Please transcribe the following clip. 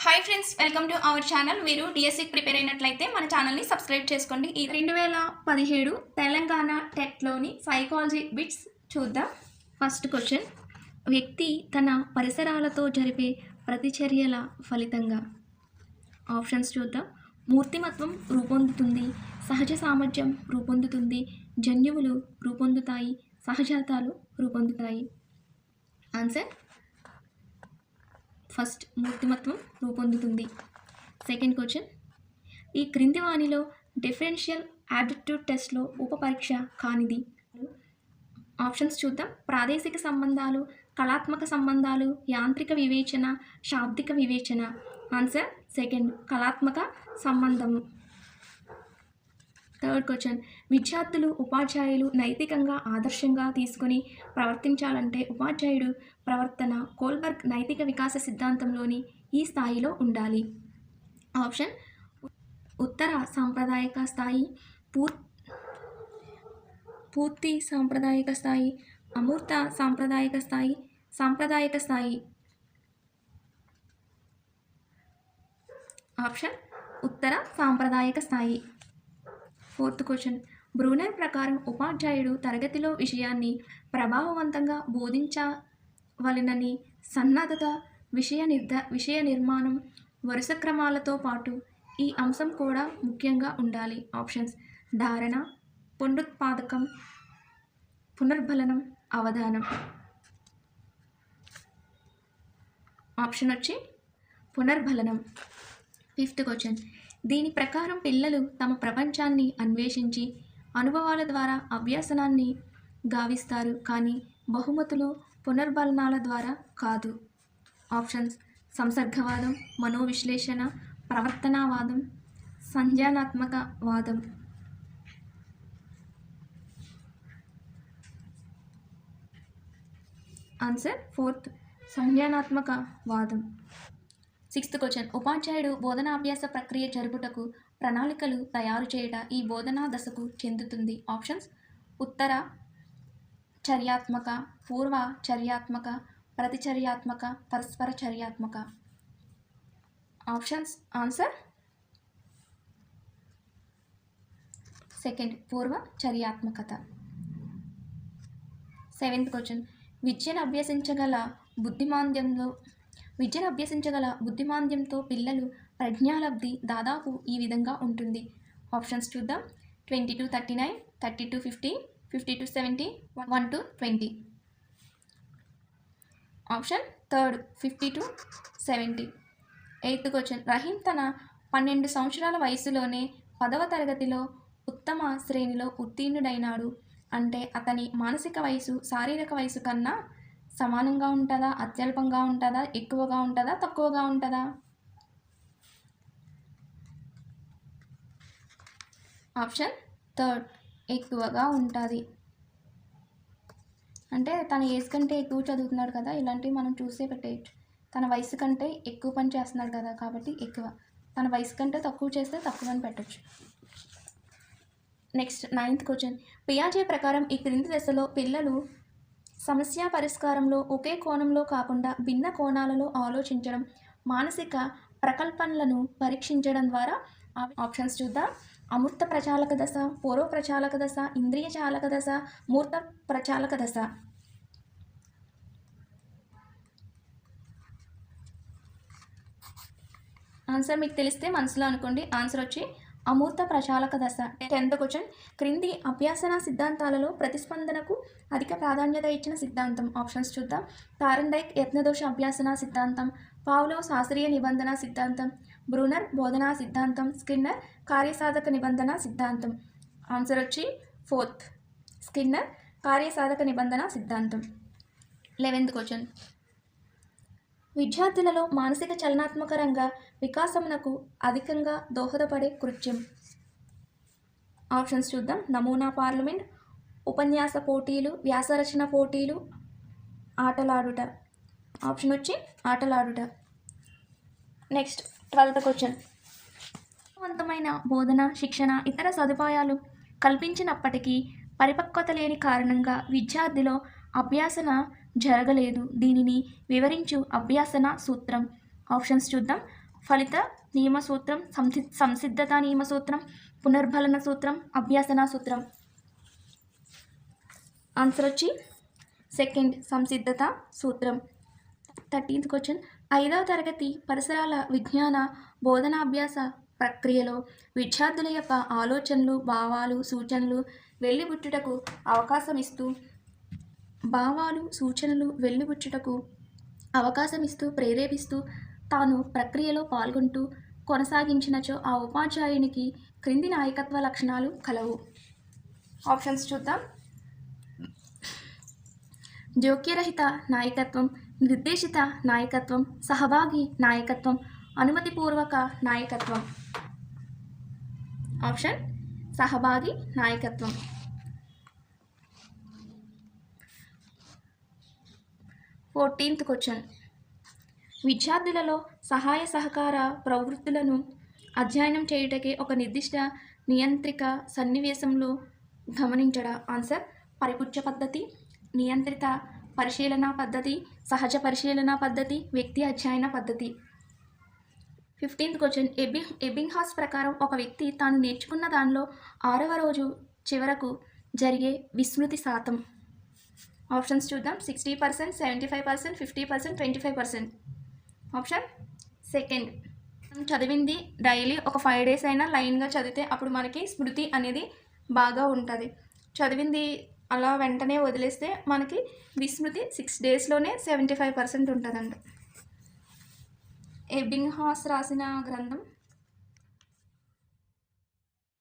Hi friends, welcome to our channel. మీరు డిఎస్సికి prepare అయినట్లయితే మన ఛానల్ని సబ్స్క్రైబ్ చేసుకోండి. ఈ 2017 తెలంగాణ టెట్లోని సైకాలజీ బిట్స్ చూద్దాం. ఫస్ట్ క్వశ్చన్, వ్యక్తి తన పరిసరాలతో జరిపే ప్రతిచర్యల ఫలితంగా. ఆప్షన్స్ చూద్దాం. మూర్తిమత్వం రూపొందుతుంది, సహజ సామర్థ్యం రూపొందుతుంది, జన్యువులు రూపొందుతాయి, సహజాతాలు రూపొందుతాయి. ఆన్సర్ ఫస్ట్, మూర్తిమత్వం రూపొందుతుంది. సెకండ్ క్వశ్చన్, ఈ క్రింది వానిలో డిఫరెన్షియల్ యాప్టిట్యూడ్ టెస్ట్లో ఉపపరీక్ష కానిది. ఆప్షన్స్ చూద్దాం. ప్రాదేశిక సంబంధాలు, కళాత్మక సంబంధాలు, యాంత్రిక వివేచన, శాబ్దిక వివేచన. ఆన్సర్ సెకండ్, కళాత్మక సంబంధము. థర్డ్ క్వశ్చన్, విద్యార్థులు ఉపాధ్యాయులు నైతికంగా ఆదర్శంగా తీసుకొని ప్రవర్తించాలంటే ఉపాధ్యాయుడు ప్రవర్తన కోల్బర్గ్ నైతిక వికాస సిద్ధాంతంలోని ఈ స్థాయిలో ఉండాలి. ఆప్షన్ ఉత్తర సాంప్రదాయక స్థాయి, పూర్తి సాంప్రదాయక స్థాయి, అమూర్త సాంప్రదాయక స్థాయి, సాంప్రదాయక స్థాయి. ఆప్షన్ ఉత్తర సాంప్రదాయక స్థాయి. ఫోర్త్ క్వశ్చన్, బ్రూనర్ ప్రకారం ఉపాధ్యాయుడు తరగతిలో విషయాన్ని ప్రభావవంతంగా బోధించవలెనని సన్నద్ధత, విషయ నిర్మాణం, వరుస క్రమాలతో పాటు ఈ అంశం కూడా ముఖ్యంగా ఉండాలి. ఆప్షన్స్ ధారణ, పునరుత్పాదకం, పునర్బలనం, అవధానం. ఆప్షన్ వచ్చి పునర్బలనం. ఫిఫ్త్ క్వశ్చన్, దీని ప్రకారం పిల్లలు తమ ప్రపంచాన్ని అన్వేషించి అనుభవాల ద్వారా అభ్యాసనాన్ని గావిస్తారు, కానీ బహుమతులు పునర్బలనాల ద్వారా కాదు. ఆప్షన్స్ సంసర్గవాదం, మనోవిశ్లేషణ, ప్రవర్తనావాదం, సంజ్ఞానాత్మక వాదం. ఆన్సర్ ఫోర్త్, సంజ్ఞానాత్మక వాదం. సిక్స్త్ క్వశ్చన్, ఉపాధ్యాయుడు బోధనాభ్యాస ప్రక్రియ జరుపుటకు ప్రణాళికలు తయారు చేయట ఈ బోధనా దశకు చెందుతుంది. ఆప్షన్స్ ఉత్తర చర్యాత్మక, పూర్వ చర్యాత్మక, ప్రతిచర్యాత్మక, పరస్పర చర్యాత్మక. ఆప్షన్స్ ఆన్సర్ సెకండ్, పూర్వ చర్యాత్మకత. సెవెంత్ క్వశ్చన్, విద్యను అభ్యసించగల బుద్ధిమాంద్యంతో పిల్లలు ప్రజ్ఞాలబ్ధి దాదాపు ఈ విధంగా ఉంటుంది. ఆప్షన్స్ చూద్దాం. 20 to 39, 30 to 50, 50 to 70, 1 to 20. Option third, 50 to 70. Eighth question, Rahim తన 12 సంవత్సరాల వయసులోనే 10వ తరగతిలో ఉత్తమ శ్రేణిలో ఉత్తీర్ణుడైనాడు అంటే అతని మానసిక వయసు శారీరక వయసు కన్నా సమానంగా ఉంటుందా, అత్యల్పంగా ఉంటుందా, ఎక్కువగా ఉంటుందా, తక్కువగా ఉంటుందా? ఆప్షన్ థర్డ్, ఎక్కువగా ఉంటుంది. అంటే తన ఏజ్ కంటే ఎక్కువ చదువుతున్నాడు కదా, ఇలాంటివి మనం చూసే పెట్టేయచ్చు. తన వయసు కంటే ఎక్కువ పని చేస్తున్నాడు కదా, కాబట్టి ఎక్కువ. తన వయసు కంటే తక్కువ చేస్తే తక్కువ అని పెట్టచ్చు. నెక్స్ట్ నైన్త్ క్వశ్చన్, పియాజే ప్రకారం ఈ క్రింది దశలో పిల్లలు సమస్య పరిష్కారంలో ఒకే కోణంలో కాకుండా భిన్న కోణాలలో ఆలోచించడం, మానసిక ప్రకల్పనలను పరీక్షించడం ద్వారా. ఆప్షన్స్ చూద్దాం. అమూర్త ప్రచాలక దశ, పూర్వ ప్రచాలక దశ, ఇంద్రియ చాలక దశ, మూర్త ప్రచాలక దశ. ఆన్సర్ మీకు తెలిస్తే మనసులో అనుకోండి. ఆన్సర్ వచ్చి అమూర్త ప్రచాలక దశ. 10th క్వశ్చన్, క్రింది అభ్యాసన సిద్ధాంతాలలో ప్రతిస్పందనకు అధిక ప్రాధాన్యత ఇచ్చిన సిద్ధాంతం. ఆప్షన్స్ చూద్దాం. థారెన్డైక్ యత్నదోష అభ్యాసన సిద్ధాంతం, పావ్లోవ్ శాస్త్రీయ నిబంధన సిద్ధాంతం, బ్రూనర్ బోధనా సిద్ధాంతం, స్కిన్నర్ కార్యసాధక నిబంధన సిద్ధాంతం. ఆన్సర్ వచ్చి ఫోర్త్, స్కిన్నర్ కార్యసాధక నిబంధన సిద్ధాంతం. 11th క్వశ్చన్, విద్యార్థులలో మానసిక చలనాత్మక రంగ వికాసమునకు అధికంగా దోహదపడే కృత్యం. ఆప్షన్స్ చూద్దాం. నమూనా పార్లమెంట్, ఉపన్యాస పోటీలు, వ్యాసరచన పోటీలు, ఆటలాడుట. ఆప్షన్ వచ్చి ఆటలాడుట. నెక్స్ట్ 12th క్వశ్చన్, వంతమైన బోధన, శిక్షణ, ఇతర సదుపాయాలు కల్పించినప్పటికీ పరిపక్వత లేని కారణంగా విద్యార్థిలో అభ్యాసన జరగలేదు. దీనిని వివరించు అభ్యాసన సూత్రం. ఆప్షన్స్ చూద్దాం. ఫలిత నియమ సూత్రం, సంసిద్ధత నియమ సూత్రం, పునర్బలన సూత్రం, అభ్యాసన సూత్రం. ఆన్సర్ వచ్చి సెకండ్, సంసిద్ధత సూత్రం. 13th question. 5వ తరగతి పరిసరాల విజ్ఞాన బోధనాభ్యాస ప్రక్రియలో విద్యార్థుల యొక్క ఆలోచనలు, భావాలు, సూచనలు వెలిబుచ్చుటకు అవకాశం ఇస్తూ ప్రేరేపిస్తూ తాను ప్రక్రియలో పాల్గొంటూ కొనసాగించినచో ఆ ఉపాధ్యాయునికి క్రింది నాయకత్వ లక్షణాలు కలవు. ఆప్షన్స్ చూద్దాం. జోక్యరహిత నాయకత్వం, నిర్దేశిత నాయకత్వం, సహభాగి నాయకత్వం, అనుమతిపూర్వక నాయకత్వం. ఆప్షన్ సహభాగి నాయకత్వం. 14th question. విద్యార్థులలో సహాయ సహకార ప్రవృత్తులను అధ్యయనం చేయుటకే ఒక నిర్దిష్ట నియంత్రిక సన్నివేశంలో గమనించడం. ఆన్సర్ పరిపుచ్చ పద్ధతి, నియంత్రిత పరిశీలన పద్ధతి, సహజ పరిశీలన పద్ధతి, వ్యక్తి అధ్యయన పద్ధతి. 15th question. ఎబింగ్హాస్ ప్రకారం ఒక వ్యక్తి తాను నేర్చుకున్న దానిలో 6వ రోజు చివరకు జరిగే విస్మృతి శాతం. ఆప్షన్స్ చూద్దాం. 60%, 75%, 50%, 25%. Option second. చదివింది డైలీ ఒక 5 days అయినా లైన్గా చదివితే అప్పుడు మనకి స్మృతి అనేది బాగా ఉంటుంది. చదివింది అలా వెంటనే వదిలేస్తే మనకి విస్మృతి 6 daysలోనే 75% ఉంటుందండి. ఎబింగ్హాస్ రాసిన గ్రంథం